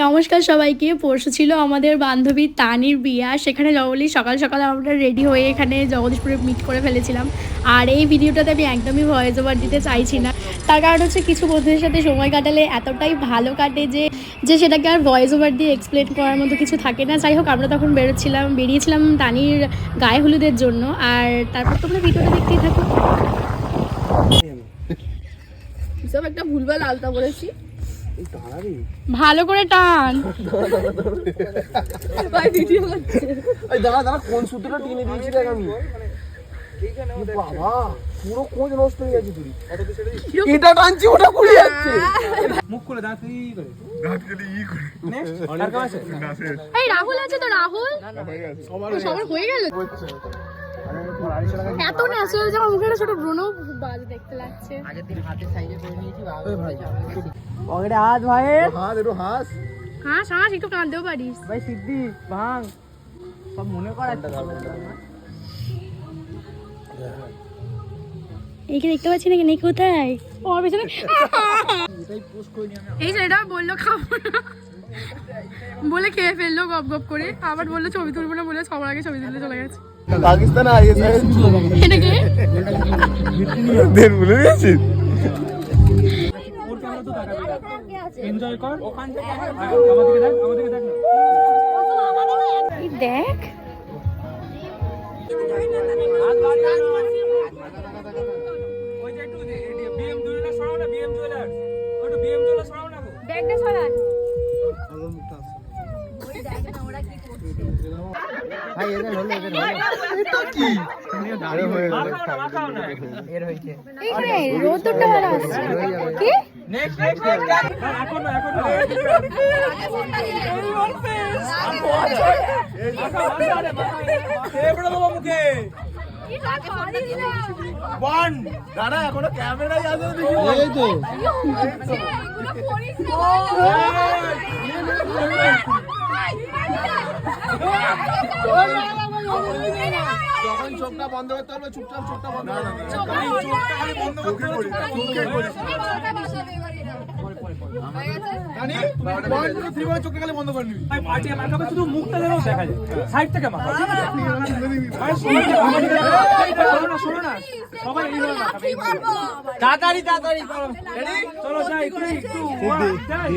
নমস্কার সবাইকে। পরশু ছিল আমাদের বান্ধবী তানির বিয়া, সেখানে জগলি সকাল সকাল আমরা রেডি হয়ে এখানে জগদীশপুরে মিট করে ফেলেছিলাম। আর এই ভিডিওটাতে আমি একদমই ভয়েস ওভার দিতে চাইছি না, তার কারণ হচ্ছে কিছু বন্ধুদের সাথে সময় কাটালে এতটাই ভালো কাটে যে সেটাকে আর ভয়েস ওভার দিয়ে এক্সপ্লেন করার মতো কিছু থাকে না। যাই হোক, আমরা তখন বেরিয়েছিলাম তানির গায়ে হলুদের জন্য। আর তারপর তোমরা ভিডিওটা দেখতেই থাকো। সব একটা ভুলভাল আলতা বলেছি, ভালো করে টান। ভাই ভিডিও করছে। এই দাঁড়া কোন সূত্রটা টেনে দিয়েছি দেখ আমি। বাবা পুরো কোচ নষ্ট হয়ে গেছে তুই। এটা টানছি ওটা খুলে যাচ্ছে। মুখ করে দাঁত ই করে নেক্সট এই রাহুল আছে তো, রাহুল সবার হয়ে গেল। এত ন্যাচারাল যে আমার মুখে ছোট ব্রণও বাজে দেখতে লাগছে। আগের দিন হাতের সাইজে করে নিয়েছি বাবা। পকেটে হাত ভাই, হাত একটু হাস। হাস একটু কাঁদতেও পারিস ভাই সিদ্ধি ভাঙ সব মনে করা। এইকে দেখতে পাচ্ছি নাকি? নেই কোথায়? ও আমার পেছনে। এই ছেলেটা বললো খাবো না বলে খেয়ে ফেললো গপ গপ করে, আবার বললো ছবি তুলবো না বলে সবার আগে ছবি তুলতে চলে গেছে। পাকিস্তান আইএসআই এটাকে দেন বলে দিয়েছিস। ওর ক্যামেরা তো দেখাবি, এনজয় কর ওখান থেকে। আমাদেরকে দেখ, আমাদেরকে দেখ না। এই দেখ, ওই যে একটু বিএম জুয়েলার্স সরাও না, বিএম জুয়েলার্স ওটা বিএম জুয়েলার্স সরাও না গো। ব্যাগটা সরান। ভাই এদের হলো এটা কি আরে হয়ে গেল। মাখাও না এর হইছে এইখানে রোদটা ভালো আসছে কি? নেক্সট এখন না এবড়া বাবা মুখে ওয়ান দাঁড়া এখনো ক্যামেরাই আছে দেখি। এই তো যখন চোখটা বন্ধ করতে হবে চুপচাপ চোখটা বন্ধ করতে হবে। চোখটা বন্ধ চোখটা খালি বন্ধ করে নিবি। ভাই পার্টি মাখাবে, শুধু মুখটা যেন দেখা যায়, সাইড থেকে মাখাও। ভাই শোনো না সবাই এইভাবে মাখাবে। তাড়াতাড়ি চলো যাই, 3 2 1 যাই।